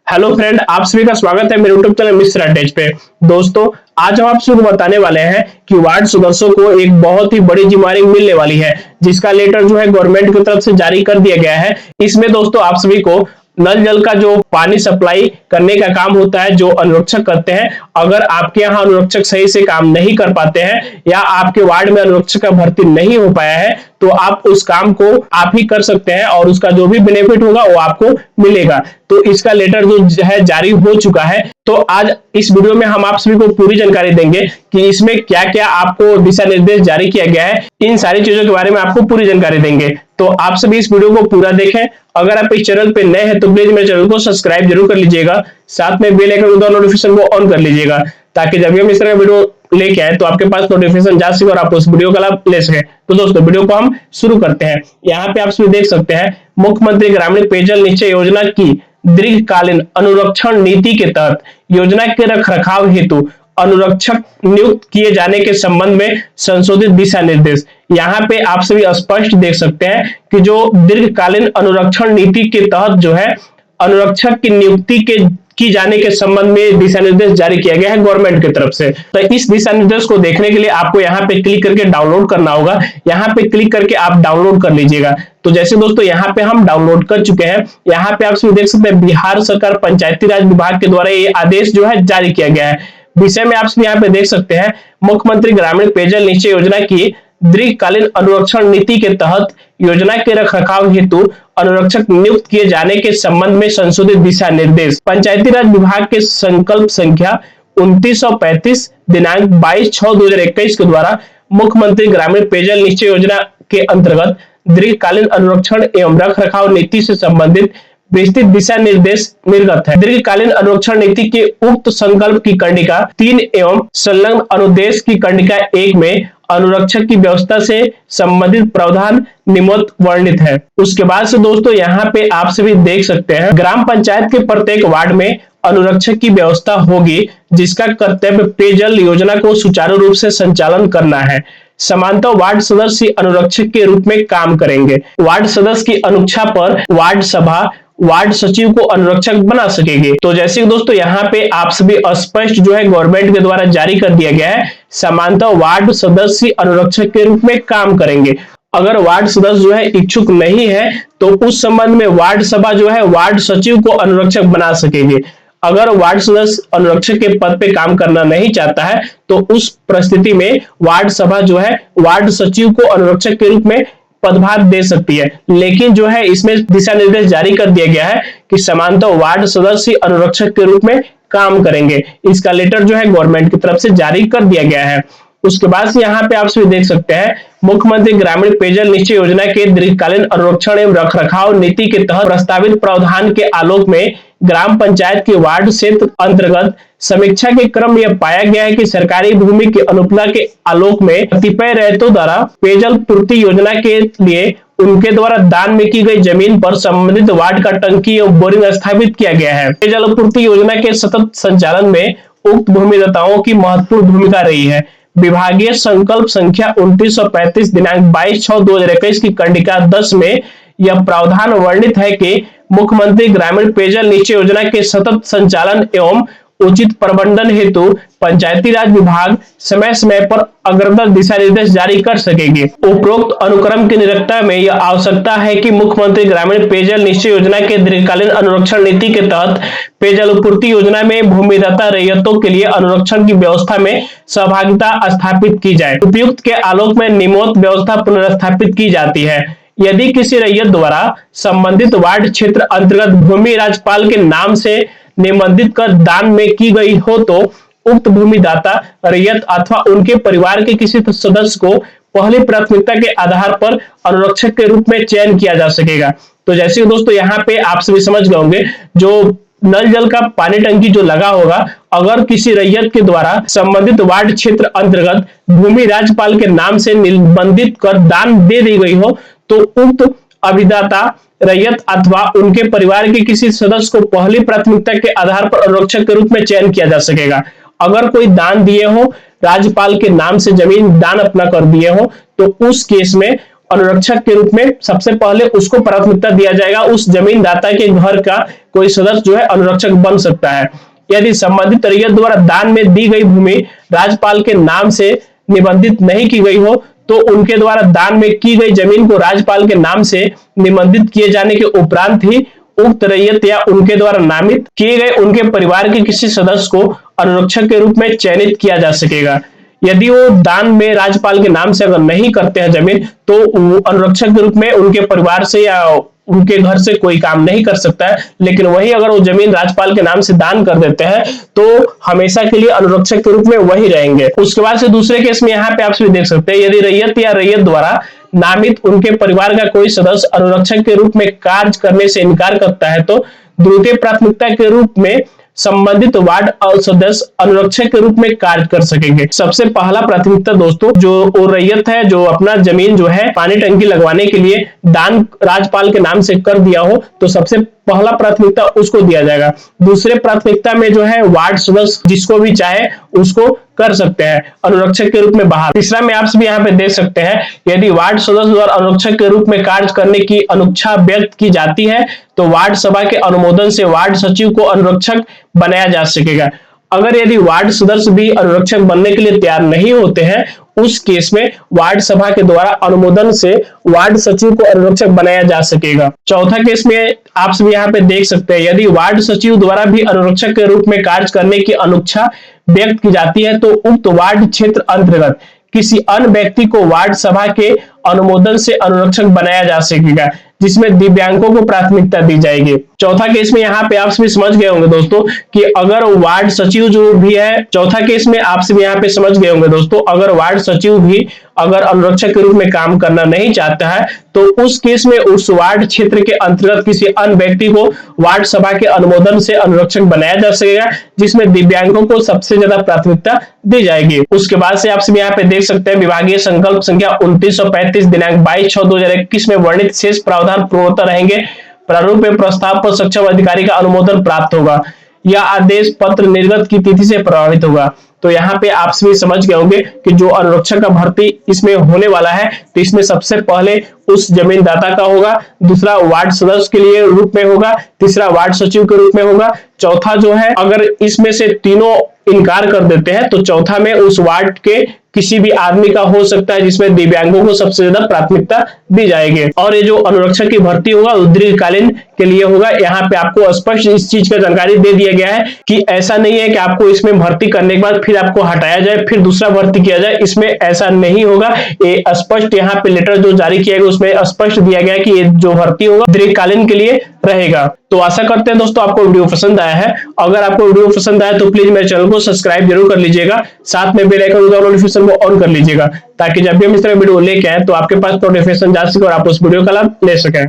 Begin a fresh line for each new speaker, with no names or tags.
Hello friend, आप सभी का स्वागत है मेरे यूट्यूब चैनल मिस्टर अटैच पे। दोस्तों, आज हम आप सभी को बताने वाले हैं कि वार्ड सदस्यों को एक बहुत ही बड़ी जिम्मेदारी मिलने वाली है, जिसका लेटर जो है गवर्नमेंट की तरफ से जारी कर दिया गया है। इसमें दोस्तों आप सभी को नल जल का जो पानी सप्लाई करने का काम होता है, जो अनुरक्षक करते हैं, अगर आपके यहाँ अनुरक्षक सही से काम नहीं कर पाते हैं या आपके वार्ड में अनुरक्षक का भर्ती नहीं हो पाया है, तो आप उस काम को आप ही कर सकते हैं और उसका जो भी बेनिफिट होगा वो आपको मिलेगा। तो इसका लेटर जो है जारी हो चुका है। तो आज इस वीडियो में हम आप सभी को पूरी जानकारी देंगे कि इसमें क्या क्या आपको दिशा निर्देश जारी किया गया है। इन सारी चीजों के बारे में आपको पूरी जानकारी देंगे, तो आप सभी इस वीडियो को पूरा देखें। अगर आप इस चैनल पे नए हैं तो प्लीज मेरे चैनल को सब्सक्राइब जरूर कर लीजिएगा, साथ में बेल आइकन का नोटिफिकेशन को ऑन कर लीजिएगा, ताकि जब भी हम इस तरह का वीडियो लेके आए तो आपके पास नोटिफिकेशन जा सके और आप उस वीडियो का लाभ ले सके। तो दोस्तों, वीडियो को हम शुरू करते हैं। यहाँ पे आप सभी देख सकते हैं, मुख्यमंत्री ग्रामीण पेयजल निश्चय योजना की दीर्घकालीन अनुरक्षण नीति के तहत योजना के रखरखाव हेतु अनुरक्षक नियुक्त किए जाने के संबंध में संशोधित दिशा निर्देश। यहाँ पे आप सभी स्पष्ट देख सकते हैं कि जो दीर्घकालीन अनुरक्षण नीति के तहत जो है अनुरक्षक की नियुक्ति की जाने के संबंध में दिशा निर्देश जारी किया गया है गवर्नमेंट की तरफ से। तो इस दिशा निर्देश को देखने के लिए आपको यहाँ पे क्लिक करके डाउनलोड करना होगा। यहाँ पे क्लिक करके आप डाउनलोड कर लीजिएगा। तो जैसे दोस्तों यहाँ पे हम डाउनलोड कर चुके हैं, यहाँ पे आप सभी देख सकते हैं बिहार सरकार पंचायती राज विभाग के द्वारा ये आदेश जो है जारी किया गया है। विषय में आप सभी यहाँ पे देख सकते हैं, मुख्यमंत्री ग्रामीण पेयजल निश्चय योजना की दीर्घकालीन अनुरक्षण नीति के तहत योजना के रखरखाव हेतु अनुरक्षक नियुक्त किए जाने के संबंध में संशोधित दिशा निर्देश। पंचायती राज विभाग के संकल्प संख्या 2935 दिनांक 22/6/2021 के द्वारा मुख्यमंत्री ग्रामीण पेयजल निश्चय योजना के अंतर्गत दीर्घकालीन अनुरक्षण एवं रखरखाव नीति से संबंधित विस्तृत दिशा निर्देश निर्गत है। दीर्घकालीन अनुरक्षण नीति के उक्त संकल्प की कंडिका 3 एवं संलग्न अनुदेश की कंडिका 1 में अनुरक्षक की व्यवस्था से संबंधित प्रावधान निम्नवत वर्णित है। उसके बाद से दोस्तों यहाँ पे आप सभी देख सकते हैं, ग्राम पंचायत के प्रत्येक वार्ड में अनुरक्षक की व्यवस्था होगी, जिसका कर्तव्य पेयजल योजना को सुचारू रूप से संचालन करना है। समानतः वार्ड सदस्य अनुरक्षक के रूप में काम करेंगे। वार्ड सदस्य की अनुच्छा पर वार्ड सभा वार्ड सचिव को अनुरक्षक बना सकेंगे। तो जैसे कि दोस्तों यहाँ पे आप सभी स्पष्ट जो है गवर्नमेंट के द्वारा जारी कर दिया गया है, समानतः वार्ड सदस्य अनुरक्षक के रूप में काम करेंगे। अगर वार्ड सदस्य जो है इच्छुक नहीं है तो उस संबंध में वार्ड सभा जो है वार्ड सचिव को अनुरक्षक बना सकेंगे। अगर वार्ड सदस्य अनुरक्षक के पद पे काम करना नहीं चाहता है तो उस परिस्थिति में वार्ड सभा जो है वार्ड सचिव को अनुरक्षक के रूप में पदभार दे सकती है। लेकिन जो है इसमें दिशा निर्देश जारी कर दिया गया है कि समानतः वार्ड सदस्य अनुरक्षक के रूप में काम करेंगे। इसका लेटर जो है गवर्नमेंट की तरफ से जारी कर दिया गया है। उसके बाद से यहाँ पे आप सभी देख सकते हैं, मुख्यमंत्री ग्रामीण पेयजल निश्चय योजना के दीर्घकालीन अनुरक्षण एवं रखरखाव नीति के तहत प्रस्तावित प्रावधान के आलोक में ग्राम पंचायत के वार्ड क्षेत्र अंतर्गत समीक्षा के क्रम में यह पाया गया है कि सरकारी भूमि की अनुपलब्धता के आलोक में कतिपय रैयतों द्वारा पेयजल पूर्ति योजना के लिए उनके द्वारा दान में की गई जमीन पर संबंधित वार्ड का टंकी एवं बोरिंग स्थापित किया गया है। पेयजल पूर्ति योजना के सतत संचालन में उक्त भूमिदाताओं की महत्वपूर्ण भूमिका रही है। विभागीय संकल्प संख्या 2935 दिनांक 22/6/2021 की कंडिका 10 में यह प्रावधान वर्णित है कि मुख्यमंत्री ग्रामीण पेयजल निश्चय योजना के सतत संचालन एवं उचित प्रबंधन हेतु पंचायती राज विभाग समय समय पर अग्रतर दिशा निर्देश जारी कर सकेंगे। उपरोक्त अनुक्रम की निरंतरता में यह आवश्यकता है कि मुख्यमंत्री ग्रामीण पेयजल निश्चय योजना के दीर्घकालीन अनुरक्षण नीति के तहत पेयजल पूर्ति योजना में भूमिदाता रैयतों के लिए अनुरक्षण की व्यवस्था में सहभागिता स्थापित की जाए। उपयुक्त के आलोक में निम्नवत व्यवस्था पुनर्स्थापित की जाती है। यदि किसी रैयत द्वारा संबंधित वार्ड क्षेत्र अंतर्गत भूमि राज्यपाल के नाम से निबंधित कर दान में की गई हो तो उक्त भूमिदाता रैयत अथवा उनके परिवार के किसी सदस्य को पहली प्राथमिकता के आधार पर अनुरक्षक के रूप में चयन किया जा सकेगा। तो जैसे दोस्तों यहाँ पे आप सभी समझ गए होंगे, जो नल जल का पानी टंकी जो लगा होगा, अगर किसी रैयत के द्वारा संबंधित वार्ड क्षेत्र अंतर्गत भूमि राज्यपाल के नाम से निबंधित कर दान दे दी गई हो तो उक्त अभिदाता रैयत अथवा उनके परिवार के किसी सदस्य को पहली प्राथमिकता के आधार पर अनुरक्षक के रूप में चयन किया जा सकेगा। अगर कोई दान दिए हो, राज्यपाल के नाम से जमीन दान अपना कर दिए हो, तो उस केस में अनुरक्षक के रूप में सबसे पहले उसको प्राथमिकता दिया जाएगा। उस जमीनदाता के घर का कोई सदस्य जो है अनुरक्षक बन सकता है। यदि संबंधित रैयत द्वारा दान में दी गई भूमि राज्यपाल के नाम से निबंधित नहीं की गई हो तो उनके द्वारा दान में की गई जमीन को राज्यपाल के नाम से निबंधित किए जाने के उपरांत ही उक्त रैयत या उनके द्वारा नामित किए गए उनके परिवार के किसी सदस्य को अनुरक्षक के रूप में चयनित किया जा सकेगा। यदि वो दान में राज्यपाल के नाम से अगर नहीं करते हैं जमीन तो अनुरक्षक के रूप में उनके परिवार से या उनके घर से कोई काम नहीं कर सकता है। लेकिन वही अगर वो जमीन राज्यपाल के नाम से दान कर देते हैं तो हमेशा के लिए अनुरक्षक के रूप में वही रहेंगे। उसके बाद से दूसरे केस में यहाँ पे आप सभी देख सकते हैं, यदि रैयत या रैयत द्वारा नामित उनके परिवार का कोई सदस्य अनुरक्षक के रूप में कार्य करने से इनकार करता है तो द्वितीय प्राथमिकता के रूप में संबंधित वार्ड सदस्य अनुरक्षक के रूप में कार्य कर सकेंगे। सबसे पहला प्राथमिकता दोस्तों जो वो रैयत है जो अपना जमीन जो है पानी टंकी लगवाने के लिए दान राज्यपाल के नाम से कर दिया हो तो सबसे पहला प्राथमिकता उसको दिया जाएगा। दूसरे प्राथमिकता में जो है वार्ड सदस्य जिसको भी चाहे उसको कर सकते हैं अनुरक्षक के रूप में बहाल। तीसरा में आप सभी यहाँ पे देख सकते हैं, यदि वार्ड सदस्य द्वारा अनुरक्षक के रूप में कार्य करने की अनुच्छा व्यक्त की जाती है तो वार्ड सभा के अनुमोदन से वार्ड सचिव को अनुरक्षक बनाया जा सकेगा। अगर यदि वार्ड सदस्य भी अनुरक्षक बनने के लिए तैयार नहीं होते हैं उस केस में वार्ड सभा के द्वारा अनुमोदन से वार्ड सचिव को अनुरक्षक बनाया जा सकेगा। चौथा केस में आप सभी यहाँ पे देख सकते हैं, यदि वार्ड सचिव द्वारा भी अनुरक्षक के रूप में कार्य करने की अनुच्छा व्यक्त की जाती है तो उक्त वार्ड क्षेत्र अंतर्गत किसी अन्य व्यक्ति को वार्ड सभा के अनुमोदन से अनुरक्षक बनाया जा सकेगा जिसमें दिव्यांगों को प्राथमिकता दी जाएगी। चौथा केस में यहाँ पे आप सभी समझ गए होंगे दोस्तों कि अगर वार्ड सचिव जो भी है, चौथा केस में आप सभी यहाँ पे समझ गए होंगे दोस्तों, अगर वार्ड सचिव भी अगर अनुरक्षक के रूप में काम करना नहीं चाहता है तो उस केस में उस वार्ड क्षेत्र के अंतर्गत किसी अन्य व्यक्ति को वार्ड सभा के अनुमोदन से अनुरक्षक बनाया जा सकेगा जिसमें दिव्यांगों को सबसे ज्यादा प्राथमिकता दी जाएगी। उसके बाद से आप सभी यहाँ पे देख सकते हैं, विभागीय संकल्प संख्या 2935 दिनांक 22/6/2021 में वर्णित शेष प्रावधान पूर्वतः रहेंगे। प्रारूप में प्रस्ताव पर सक्षम अधिकारी का अनुमोदन प्राप्त होगा। यह आदेश पत्र निर्गत की तिथि से प्रभावित होगा। तो यहाँ पे आप सभी समझ गए होंगे कि जो अनुरक्षक का भर्ती इसमें होने वाला है तो इसमें सबसे पहले उस जमीनदाता का होगा, दूसरा वार्ड सदस्य के लिए रूप में होगा, तीसरा वार्ड सचिव के रूप में होगा, चौथा जो है अगर इसमें से तीनों इनकार कर देते हैं तो चौथा में उस वार्ड के किसी भी आदमी का हो सकता है जिसमें दिव्यांगों को सबसे ज्यादा प्राथमिकता दी जाएगी। और ये जो अनुरक्षक की भर्ती होगा दीर्घकालीन के लिए होगा। यहाँ पे आपको स्पष्ट इस चीज का जानकारी दे दिया गया है कि ऐसा नहीं है कि आपको इसमें भर्ती करने के बाद फिर आपको हटाया जाए फिर दूसरा भर्ती किया जाए, इसमें ऐसा नहीं होगा। ये स्पष्ट यहाँ पे लेटर जो जारी किया गया उसमें स्पष्ट दिया गया कि ये जो भर्ती होगा दीर्घकालीन के लिए रहेगा। तो आशा करते हैं दोस्तों आपको वीडियो पसंद आया है। अगर आपको वीडियो पसंद आया तो प्लीज मेरे चैनल को सब्सक्राइब जरूर कर लीजिएगा, साथ में बेल आइकन नोटिफिकेशन को ऑन कर लीजिएगा ताकि जब भी हम इस तरह वीडियो लेके आए तो आपके पास नोटिफिकेशन जा सके और आप उस वीडियो का लाभ ले सकें।